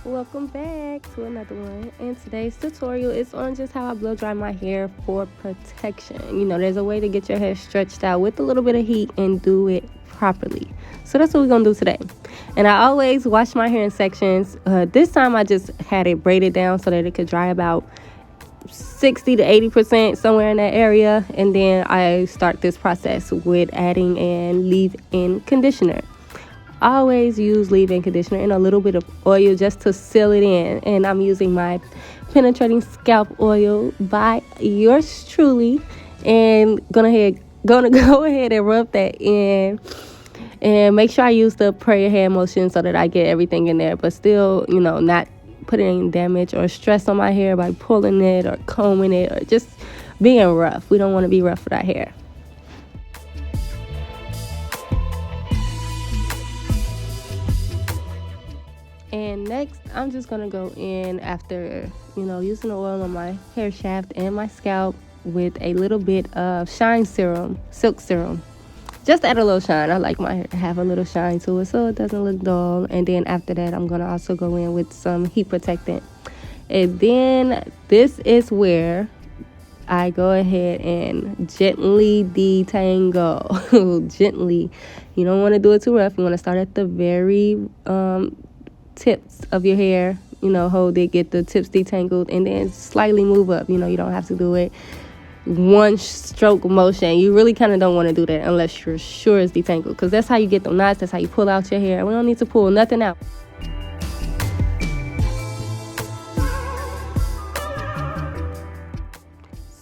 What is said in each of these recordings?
Welcome back to another one. And today's tutorial is on just how I blow dry my hair for protection. There's a way to get your hair stretched out with a little bit of heat and do it properly. So that's what we're gonna do today. And I always wash my hair in sections. This time I just had it braided down so that it could dry about 60 to 80% somewhere in that area. And then I start this process with adding and leave-in conditioner. I always use leave-in conditioner and a little bit of oil just to seal it in. And I'm using my penetrating scalp oil by yours truly. And gonna go ahead and rub that in. And make sure I use the prayer hand motion so that I get everything in there. But still, not putting any damage or stress on my hair by pulling it or combing it or just being rough. We don't want to be rough with our hair. And next, I'm just going to go in after, using the oil on my hair shaft and my scalp with a little bit of shine serum, silk serum. Just add a little shine. I like my hair to have a little shine to it so it doesn't look dull. And then after that, I'm going to also go in with some heat protectant. And then this is where I go ahead and gently detangle. Gently. You don't want to do it too rough. You want to start at the very tips of your hair, hold it, get the tips detangled, and then slightly move up. You don't have to do it one stroke motion. You really kind of don't want to do that unless you're sure it's detangled, because that's how you get the knots. That's how you pull out your hair. We don't need to pull nothing out.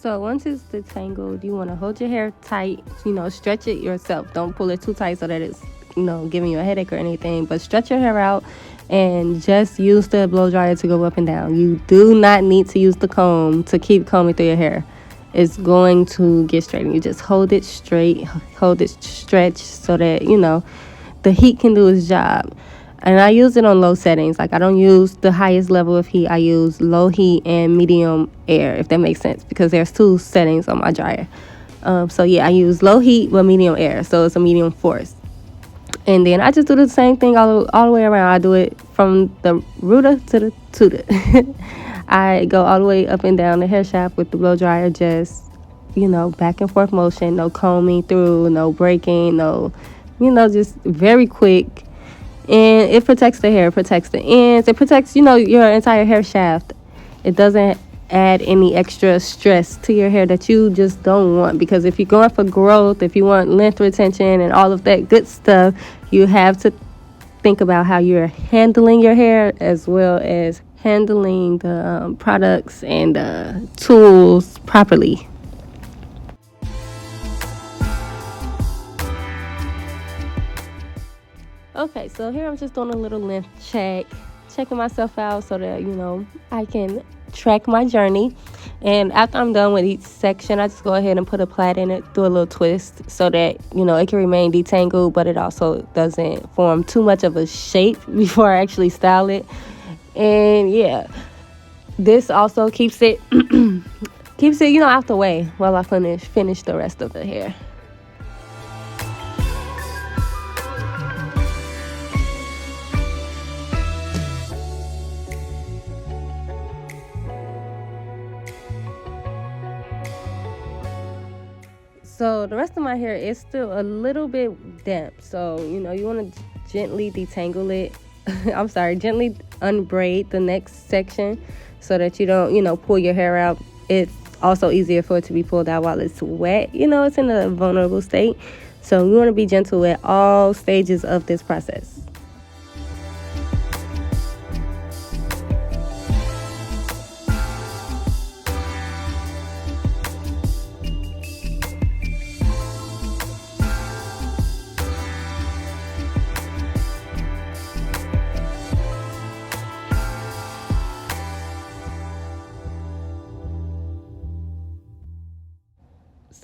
So once it's detangled, you want to hold your hair tight, stretch it yourself. Don't pull it too tight so that it's, giving you a headache or anything. But stretch your hair out and just use the blow dryer to go up and down. You do not need to use the comb to keep combing through your hair. It's going to get straight. And you just hold it straight, hold it stretched so that, the heat can do its job. And I use it on low settings. Like, I don't use the highest level of heat. I use low heat and medium air, if that makes sense, because there's two settings on my dryer. I use low heat but medium air, so it's a medium force. And then I just do the same thing all the way around. I do it from the rooter to the tutor. I go all the way up and down the hair shaft with the blow dryer, just, back and forth motion, no combing through, no breaking, no, just very quick. And it protects the hair, protects the ends, it protects, your entire hair shaft. It doesn't add any extra stress to your hair that you just don't want, because if you're going for growth, if you want length retention and all of that good stuff, you have to think about how you're handling your hair as well as handling the products and tools properly. Okay, so here I'm just doing a little length checking myself out so that, I can track my journey. And after I'm done with each section, I just go ahead and put a plait in it, do a little twist so that, it can remain detangled, but it also doesn't form too much of a shape before I actually style it. And yeah, this also keeps it, out the way while I finish the rest of the hair. So the rest of my hair is still a little bit damp. So, you want to gently detangle it. I'm sorry, gently unbraid the next section so that you don't, pull your hair out. It's also easier for it to be pulled out while it's wet. It's in a vulnerable state. So you want to be gentle at all stages of this process.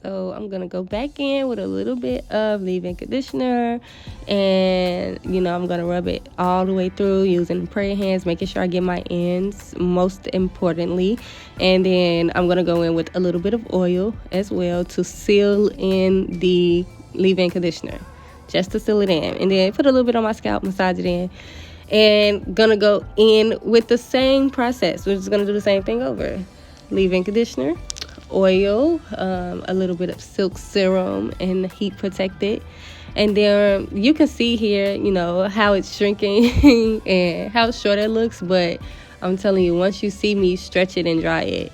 So I'm going to go back in with a little bit of leave-in conditioner, and, I'm going to rub it all the way through using prayer hands, making sure I get my ends, most importantly. And then I'm going to go in with a little bit of oil as well to seal in the leave-in conditioner, just to seal it in. And then put a little bit on my scalp, massage it in. And gonna go in with the same process. We're just gonna do the same thing over. Leave-in conditioner, oil, a little bit of silk serum, and heat protected. And then you can see here, how it's shrinking and how short it looks. But I'm telling you, once you see me stretch it and dry it,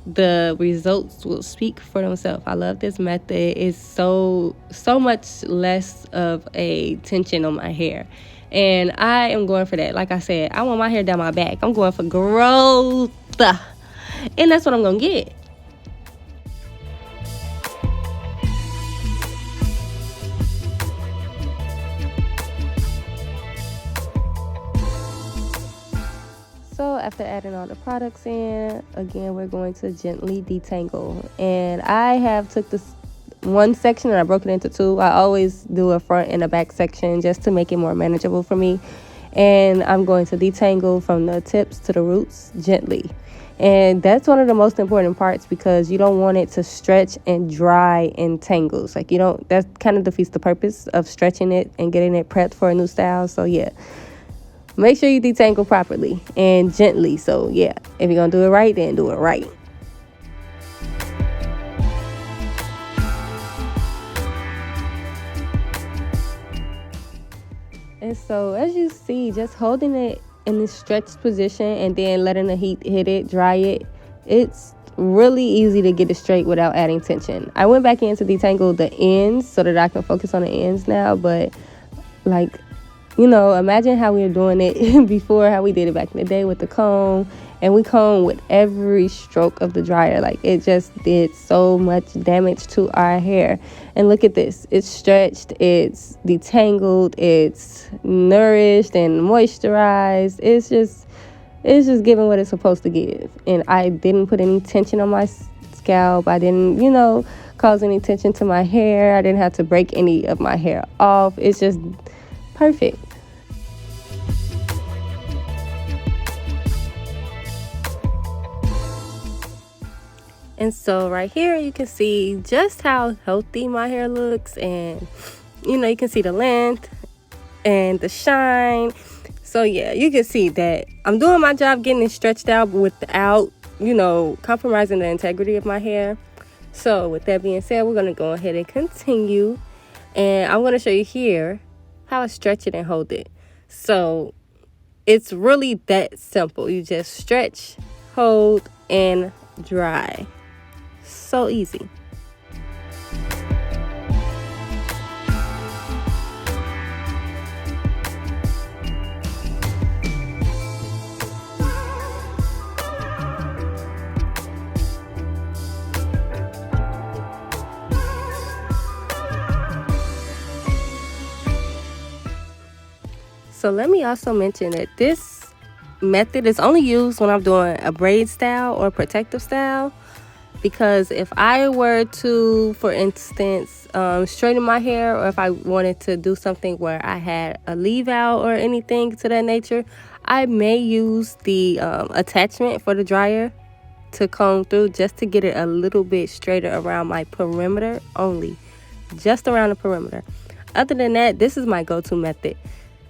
the results will speak for themselves. I love this method. It's so much less of a tension on my hair. And I am going for that. Like I said, I want my hair down my back. I'm going for growth. And that's what I'm going to get. So after adding all the products in, again, we're going to gently detangle. And I have took this one section and I broke it into two. I always do a front and a back section just to make it more manageable for me. And I'm going to detangle from the tips to the roots gently. And that's one of the most important parts because you don't want it to stretch and dry in tangles. That kind of defeats the purpose of stretching it and getting it prepped for a new style. So yeah. Make sure you detangle properly and gently. So, yeah, if you're going to do it right, then do it right. And so, as you see, just holding it in this stretched position and then letting the heat hit it, dry it, it's really easy to get it straight without adding tension. I went back in to detangle the ends so that I can focus on the ends now, but imagine how we were doing it before, how we did it back in the day with the comb. And we comb with every stroke of the dryer. It just did so much damage to our hair. And look at this. It's stretched, it's detangled, it's nourished and moisturized. It's just giving what it's supposed to give. And I didn't put any tension on my scalp. I didn't, cause any tension to my hair. I didn't have to break any of my hair off. It's just perfect. And so right here you can see just how healthy my hair looks, and you can see the length and the shine. So yeah, you can see that I'm doing my job getting it stretched out without compromising the integrity of my hair. So with that being said, we're going to go ahead and continue, and I'm going to show you here how I stretch it and hold it. So it's really that simple. You just stretch, hold, and dry. So easy. So let me also mention that this method is only used when I'm doing a braid style or protective style. Because if I were to, for instance, straighten my hair, or if I wanted to do something where I had a leave out or anything to that nature, I may use the attachment for the dryer to comb through just to get it a little bit straighter around my perimeter only. Just around the perimeter. Other than that, this is my go-to method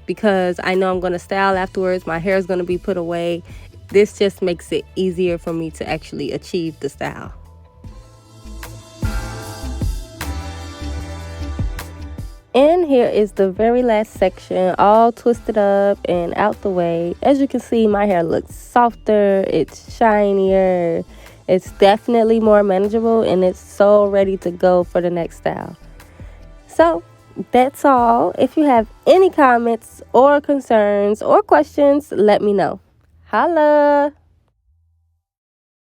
because I know I'm going to style afterwards. My hair is going to be put away. This just makes it easier for me to actually achieve the style. And here is the very last section, all twisted up and out the way. As you can see, my hair looks softer, it's shinier, it's definitely more manageable, and it's so ready to go for the next style. So that's all. If you have any comments or concerns or questions, let me know. Holla!